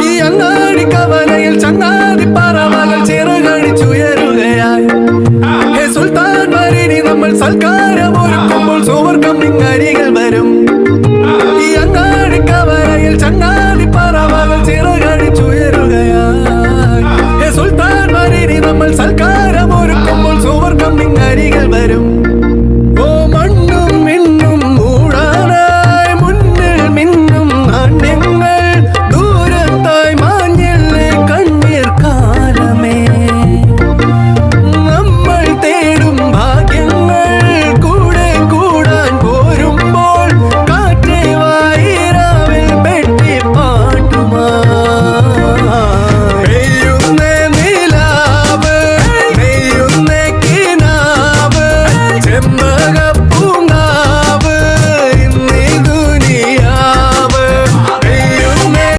ഈ അങ്ങാടി കവലയിൽ ചങ്ങാതി പറവകൾ ചിറകടിച്ചുയരുകയായി. ഹേ സുൽത്താൻ വരിനി നമ്മൾ സൽക്കാരം ഒരുക്കുമ്പോൾ സുവർഗം നിങ്ങരികൾ വരും.